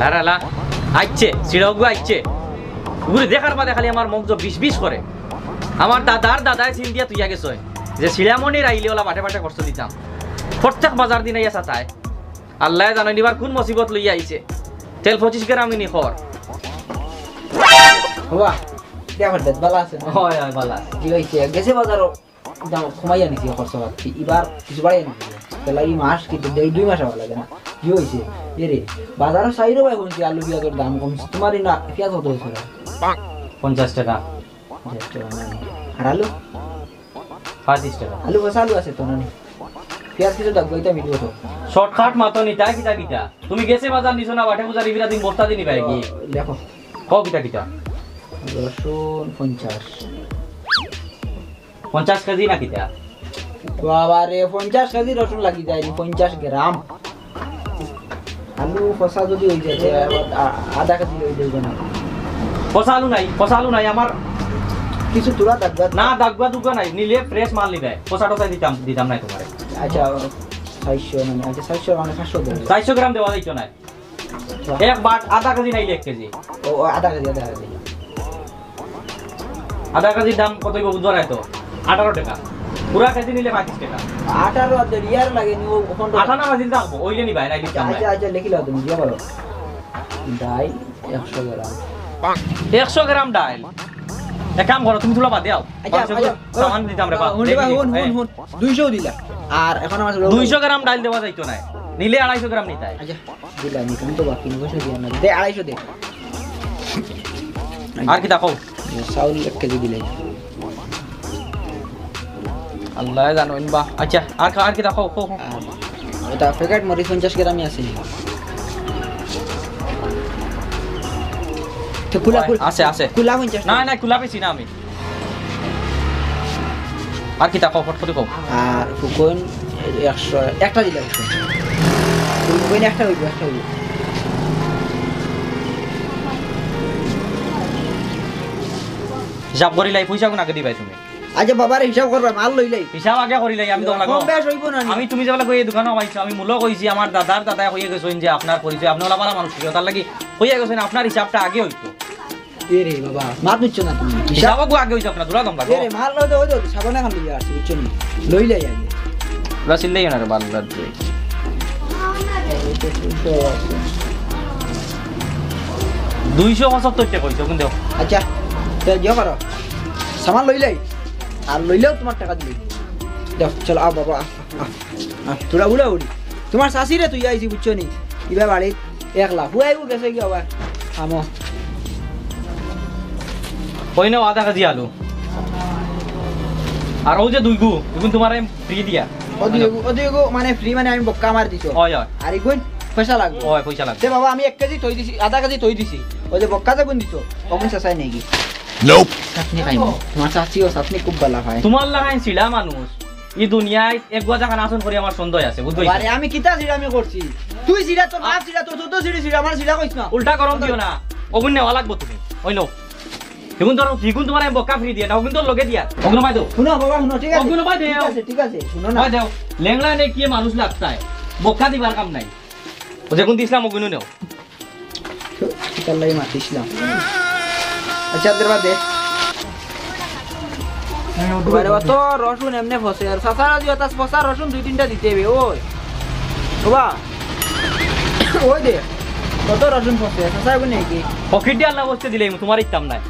লারালা আইছে সিড়াগু আইছে ঘুরে দেখার বাদে খালি আমার মগজ বিষ বিষ করে আমার দাদার দাদায় চিন দিয়া তুই আগে সয় যে শিলামণির আইলে ওলা বাটে বাটে কষ্ট দিতাম প্রত্যেক বাজার দিন আইয়া চাচায় আল্লাহ জানো এবার কোন মুসিবত লইয়া আইছে তেল 25 গ্রাম নি খর বাবা দেখো দেখ বালা আছে হয় হয় বালা কি হইছে গেছে বাজারও দাম কমাইয়া নিছি খরচ বাকি এবার কিছু বাড়াই নিছি তাহলে এই মাস কি 2 মাস হওয়া লাগে না কি হইছে এরে বাজারে চাইরো ভাই কোন আলু পেঁয়াজের দাম কমছে তোমারই না পেঁয়াজ কত হইছে 50 টাকা আর আলু 35 টাকা আলু বসা আলু আছে তো না পেঁয়াজ কিছু দাগ গইতা মিলবো তো শর্টকাট মাতো নিতা কিটা কিটা তুমি গেছে বাজার নিছো না বাটে পূজার ইবিরা দিন বস্তা দিনি ভাই কি দেখো কও কিটা কিটা রসুন 50 কেজি না কিটা বাবা রে 50 কেজি রসুন লাগি যায় 50 গ্রাম আলু ফসা যদি হই যায় আধা কেজি হই যাবে না পসালু নাই আমার কিছু তুলা দাগবা না দাগবা দুগা নাই নিলে ফ্রেশ মাল নিবে পসাটো তাই দিতাম নাই তোমারে আচ্ছা 600 মানে আচ্ছা 600 মানে 500 দেব 400 গ্রাম দেওয়া যাইতো না এক বাট আধা কেজি নাই 1 কেজি ও আধা কেজি আধা কেজির দাম কত হইব বুঝবার আইতো 18 টাকা পুরা কেজি নিলে 25 টাকা 18 আদে রিয়ার লাগে নি ও 18 কেজি রাখবো ওইলে নি ভাই নাই দিতাম আচ্ছা আচ্ছা লিখি লাও তুমি দিয়া বলো ডাল 100 গ্রাম 100 গ্রাম ডাল এক কাম করো তুমি তুলা বাদ দাও আচ্ছা সামান দিতাম রে বাপ হুন 200 দিলা আর এখন আমার 200 গ্রাম ডাল দেওয়া যাইতো না নিলে 250 গ্রাম নিতাই আচ্ছা দিলা নি তুমি তো বাকি নিবো দিয়া না দে 250 দে আর কি দেখো চাউল 1 কেজি দিলে আল্লাহ জানো ইনবা আচ্ছা আর কি দেখো এটা প্যাকেট মরি 50 গ্রামই আছে তো কুলা আছে কুলা 50 না কুলা পেছি না আমি আর কি দেখো ফট কও আর ফুকন 100 একটা দিলা ফুকন একটা হইব হিসাব করি লাই পয়সা কোন আগে দিবাই তুমি আচ্ছা বাবার হিসাব করবা মাল লইলাই হিসাব আগে করি লাই আমি তো লাগো কম বেশ হইব না আমি তুমি যেবেলা কই এই দোকানে আইছো আমি মূল্য কইছি আমার দাদার দাদা কইয়ে গেছেন যে আপনার পরিচয় আপনি ওলা পারা মানুষ কি তার লাগি কইয়া গেছেন আপনার হিসাবটা আগে হইতো এ রে বাবা মাত নিচ্ছ না তুমি হিসাবও আগে হইতো আপনার দুরা দম লাগো এ রে মাল লই দাও সাবানা খান লইয়া আসছে বুঝছো নি লইলাই আগে রাসিল লই না রে বাল্লাদ রে 275 টাকা কইছো কোন দেও আচ্ছা তো জিও করো সামান লইলাই আর লইলেও তোমার টাকা দিবি দাও চলো আ বাবা তোরা উড়া উড়ি তোমার শাশি রে তুই আইছি বুঝছো নি ইবা বাড়ি 1 লাখ হুয়াইবো গেছে কি আবার আমো কই নাও আধা কেজি আলু আর ও যে দুইগু এখন তোমার ফ্রি দিয়া ওদিগো মানে ফ্রি মানে আমি বক্কা মার দিছো হয় আর ইগুন পয়সা লাগবে হয় পয়সা লাগবে তে বাবা আমি 1 কেজি তৈ দিছি আধা কেজি তৈ দিছি ওই যে বক্কা যে গুন দিছো কখন চাচাই নেকি Nope. চাটনি খাইবো তোমার চাচিও চাটনি খুব ভালো খায় তোমার লাগাই ছিলা মানুষ এই দুনিয়ায় এক গজা খান আসন করে আমার সন্দেহ আছে বুঝছো আরে আমি কিতা সিরা আমি করছি তুই সিরা তোর বাপ সিরা তোর তো সিরা আমার সিরা কইছ না উল্টা গরম দিও না ওগুন নেওয়া লাগবো তুমি ওই নো এখন ধরো দ্বিগুণ তোমার আমি বক্কা ফ্রি দিয়া না ওগুন তো লগে দিয়া ওগুন পাই দাও শুনো বাবা শুনো ঠিক আছে ওগুন পাই দাও ঠিক আছে শুনো না পাই দাও লেংলা নে কি মানুষ লাগতায় বক্কা দিবার কাম নাই ও যখন দিছিলাম ওগুন নেও তাল্লাই মাতিছিলাম আচ্ছা দরবার দে বাইরে তো রসুন এমনি ফসে আর সাসারা দিও তাস ফসা রসুন 2-3টা দিতে হবে ওই বাবা ওই দে কত রসুন ফসে সাসা গুনে কি পকেট দিয়ে আল্লাহ বসতে দিলে তোমার ইচ্ছাম নাই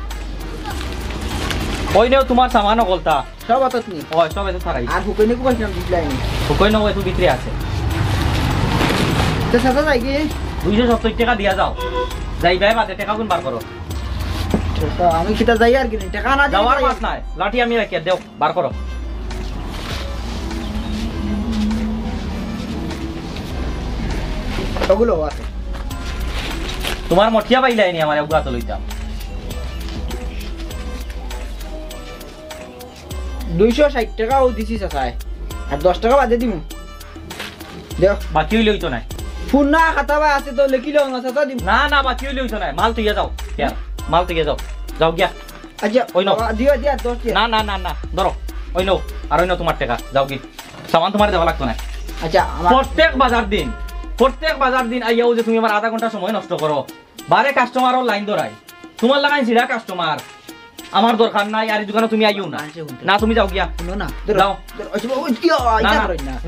ওই নেও তোমার সামানও গলতা সব আতত নি ওই সব এত ছাড়াই আর হুকইনে কো কইছিলাম দিলাই নি কই নাও এত ভিতরে আছে তো সাসা যাই কি 270 টাকা দিয়া যাও যাই ভাই বাদে টাকা গুণ বার করো তো আমি কিটা যাই আর কি টাকা না যাওয়ার মাস নাই লাঠি আমি রাখি দেও বার করো ওগুলো আছে তোমার মঠিয়া পাইলাই নি আমার ওগুলা তো লইতাম 260 টাকাও দিছি চাচায় আর 10 টাকা বাদে দিমু দেখ বাকি হইলে হইতো নাই ফোন না খাতাবা আছে তো লিখিলো না চাচা দিম না বাকি হইলে হইতো নাই মাল তুইয়া যাও ইয়ার মাল তুইয়া যাও গিয়া আচ্ছা ওই নাও দিও দিয়া 10 টাকা না ধরো ওই নাও আর ওই নাও তোমার টাকা যাও কি সামান তোমার দেওয়া লাগতো না আচ্ছা আমার প্রত্যেক বাজার দিন প্রত্যেক বাজার দিন আইয়াও যে তুমি আমার আধা ঘন্টা সময় নষ্ট করো, বারে কাস্টমারও লাইন ধরাই, তোমার লাগাই সিরা কাস্টমার, আমার দরকার নাই। আর এই দোকানে তুমি আইও না, না তুমি যাও গিয়া। শুনো না, যাও।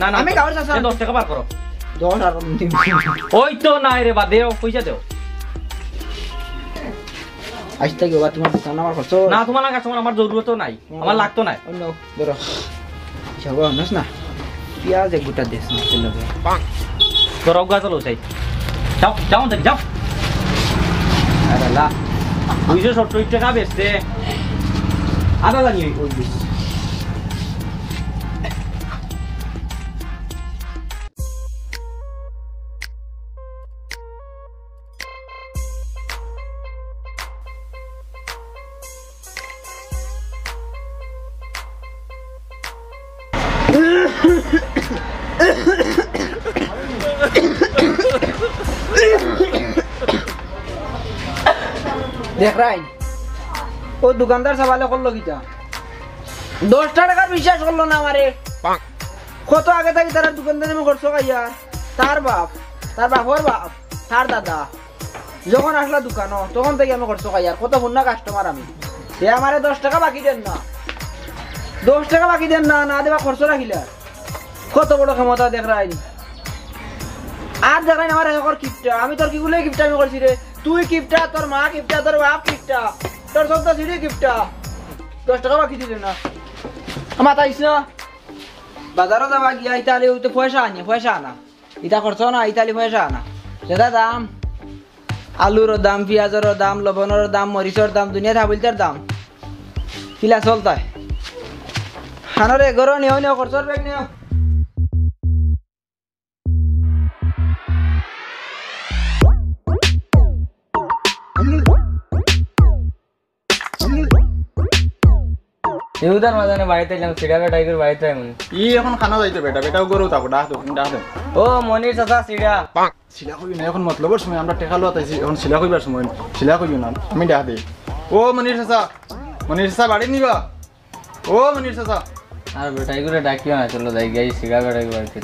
না না আমি গাওয়ার চাচা 10 টাকা বার করো। 10 আর ওই তো নাই রে, বা দেও, পয়সা দেও। আজটা কি বাবা তোমার দোকান আমার খরচ না তোমার লাগা কাস্টমার আমার জরুরত নাই, আমার লাগতো নাই। অন্য ধরো যাবো নস না পেঁয়াজ এক গোটা দেশ না চলে ধরো গা চলো চাই, যাও যাও দেখি যাও। আরে লা 270 টাকা বেচতে আদা জানি ওই দিস। দেখ রাই ও দোকানদার সবালে করলো কিটা 10 টাকা বিশ্বাস করলো না আমারে। কত আগে থাকি তারা দোকানদার আমি খরচ খাইয়া তার বাপর বাপ তার দাদা যখন আসলা দোকানও তখন থেকে আমি খরচ খাইয়া কত ভুন্না কাস্টমার আমি। সে আমারে 10 টাকা বাকি দেন না, 10 টাকা বাকি দেন না, না দেবা খরচ রাখিলা। কত বড় ক্ষমতা দেখ রাই। আর দেখাই আমার এখন কিপটা, আমি তোর কিগুলোই কিপটা আমি করছি রে। তুই কিপটা, তোর মা কিপটা, তোর বাপ কিপটা, তোর সব তো সিঁড়ি কিপটা। 10 টাকা বাকি দিলে না আমার তাইস না বাজারও যাবা গিয়া ইতালি তো পয়সা আনা ইটা খরচ না, ইতালি পয়সা আনা যেটা দাম আলুর দাম, পেঁয়াজের দাম, লবণের দাম, মরিচের দাম, দুনিয়া থাবিলটার দাম কিলা চলতায়। খানরে গরো নিও খরচর ব্যাগ নিও। ইউদার মাঝে বাড়িতে এলাম, সিডাকা টাইগের বাড়িতে এমন ই এখন খানা যাইতে বেটা, বেটাও গরু থাকো ডাক দে। ও মনির চাচা সিডা শিলা কইবি না এখন, মতলবের সময় আমরা টেকা লোয়া তাইছি, এখন শিলা কইবার সময় শিলা কইবি না, আমি ডাক দেই। ও মনির চাচা বাড়ি নিবা? ও মনির চাচা আর টাইগরে ডাকিও না, চলো যাই গিয়ে সিডাকা টাইগের বাড়িতে।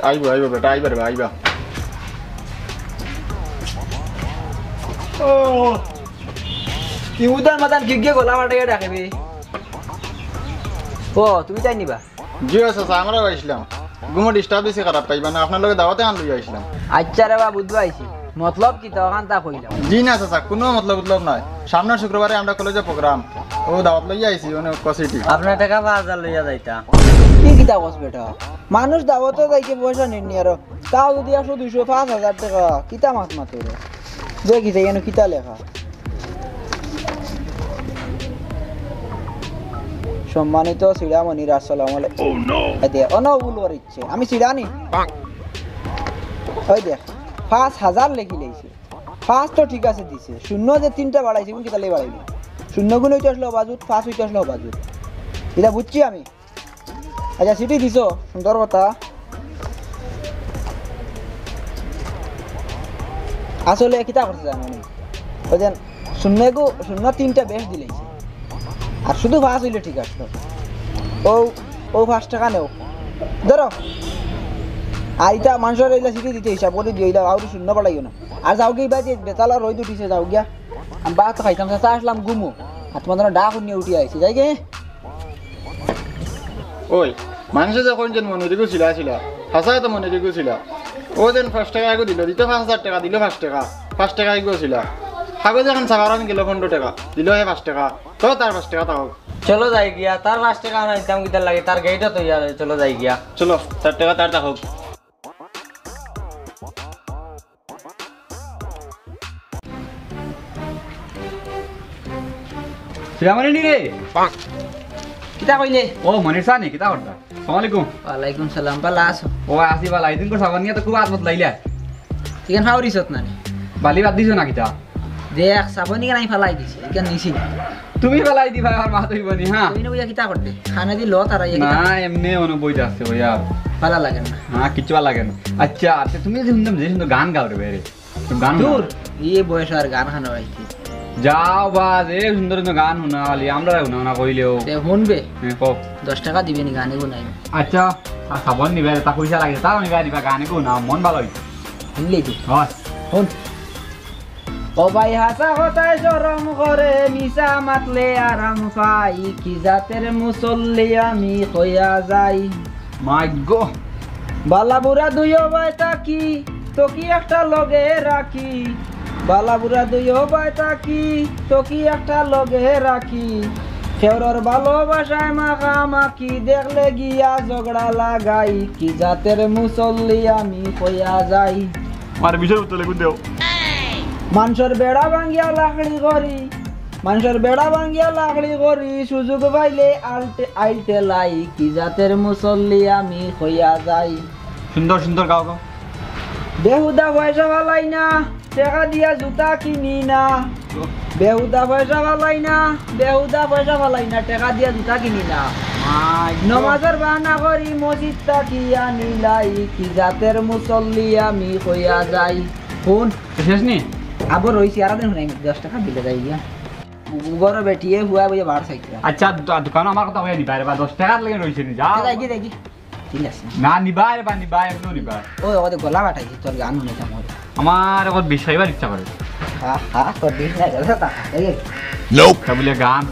আইবো বেটা, আইবা। ও ইউদার মাতান গিগে গলা মাটাকে ডাকবি। ও তুমি তাই নিবা? জি চাচা আমরা আইছিলাম, ঘুমো ডিস্টার্ব দিছে, খারাপ পাইবা না, আপনার লগে দাওয়াতে আন লই আইছিলাম। আচ্ছা রে বা বুঝবা আইছি মতলব কি তখন তা কইলাম। জি না চাচা, কোনো মতলব নাই। সামনের শুক্রবারে আমরা কলেজে প্রোগ্রাম, ও দাওয়াত লই আইছি অনেক কসিটি। আপনার টাকা 5000 লইয়া যাইতা। কি কিতা কস বেটা, মানুষ দাওয়াতে যাইকে পয়সা নিনি আর তাও যদি 100 200 5000 টাকা কিতা মাছ মাতে রে দেখি যাই এনো কিতা লেখা। সম্মানিত সিডামণির আসসালামু আলাইকুম। এতে অনবুলর ইচ্ছে আমি সিডানি ওই দেখ 5000 লেখি লইছে। 5 তো ঠিক আছে দিছে, শূন্য যে 3টা বাড়াইছে কোন কিতা লাই বাড়াইলো, শূন্য গুণ হইতে আসলো বাজুত, 5 হইতে আসলো বাজুত, এটা বুঝছি আমি। আচ্ছা সিটি দিছো, সুন্দর কথা। আসলে কিতা করছে জানো নি, ওই যে শূন্য 3টা বেশ দিলেইছে আর শুধু 5 হইলে ঠিক আসলো। ও 5 টাকা নেও ধরো। আর এটা মানুষের এইলা সিটি দিতে হিসাব করে দিয়ে আর শূন্য বাড়াইও না। আর যাও গিয়ে বাজে বেতালা রই উঠিছে, যাও গিয়া আমি ভাত খাইতাম, চাচা আসলাম ঘুমো আর তোমার জন্য ডাক নিয়ে উঠে আইছি যাই গে। ওই মানুষে যখন যেন মনোযোগও ছিল হাসা তো মনোযোগও ছিল, ও যেন 5 টাকা আগে দিল, দিতে 5000 টাকা দিল, 5 টাকা আগে ছিল। কাগজ এখন সাগার আমি গেল 15 টাকা দিল, 5 টাকা তো তার 5 টাকা তাও। চলো যাই গিয়া, তার 5 টাকা না দিতাম কিতা লাগে, তার গাড়িটা তো ইয়া, চলো যাই গিয়া। চলো 4 টাকা তার থাকুক। সিরামানি নি রে কিতা কইলে? ও মনির সানি কিতা করতা? আসসালামু আলাইকুম। ওয়ালাইকুম সালাম, ভালো আছো? ও আসি বালা আইদিন কো সাবান নিয়া তো খুব আদমত লাইলা। ইখান ফাউরিছত না বালি বাদ দিছো না কিতা? দেখ সাবনি কেন ফালাই দিছি, ইখান নিছি তুমি বালাই দিবা আর মা তুই বনি। হ্যাঁ তুমি বুঝা কিতা করতে খানা দি লো তারা ইয়া কিতা না এমনি অনু বই যাচ্ছে ভাইয়া, ভালো লাগে না। হ্যাঁ কিচ্ছু ভালো লাগে না। আচ্ছা আচ্ছা তুমি যে শুনতাম যে সুন্দর গান গাও রে বেরে, তুমি গান দূর ইয়ে বয়স আর গান খানো আইছি যাও বা যে সুন্দর সুন্দর গান শোনা খালি আমরা শোনা না কইলেও তে শুনবে। হ্যাঁ কও। 10 টাকা দিবেনি গানে গুনাই। আচ্ছা সাবান নিবে তা পয়সা লাগে, তাও নিবা দিবা গানে কো না মন ভালো হইছে। শুনলি তুই হয় শুন ও ভাই হাসা কথায় শরম করে মিশা মাতলে আরাম পাই কি জাতের মুসল্লি আমি হইয়া যাই মাই গো বালা বুড়া দুইও ভাই তাকি তো কি একটা লগে রাখি বালা বুড়া দুইও ভাই তাকি তো কি একটা লগে রাখি খেওরর ভালোবাসায় মাখামাখি দেখলে গিয়া ঝগড়া লাগাই কি জাতের মুসল্লি আমি হইয়া যাই আমার বিষয় উত্তর লেখুন দেও মানুষের বেড়া ভাঙ্গিয়া লাকড়ি করি মানুষের বেড়া ভাঙ্গিয়া লাকড়ি করি সুযোগ পাইলে আইতে লাই কি জাতের মুসল্লি আমি হইয়া যাই সুন্দর সুন্দর গাও গাও বেহুদা পয়সা ফালাই না টাকা দিয়া জুতা কিনি না বেহুদা পয়সা ফালাই না বেহুদা পয়সা ফালাই না টাকা দিয়া জুতা কিনি না নমাজের বাহানা করি মসজিদ তাকিয়া নিলাই কি জাতের মুসল্লি আমি হইয়া যাই শুন শেষ নি আবার রইছি আর দিন শুনাই 10 টাকা বিলে যাই গিয়া বড় বেটিয়ে হুয়া বইয়া বার সাইকেল আচ্ছা দোকান আমার কথা হয়ে নিবা রে বা 10 টাকার লাগে রইছে নি যাও দেখি দেখি ঠিক আছে না নিবা রে বা নিবা একদম নিবা ওই ওদের গলা বাটাইছি তোর গান শুনেতাম ওর আমার এখন বিষয়বার ইচ্ছা করে হা হা তোর দিন না গেল তা এই তা বলে গান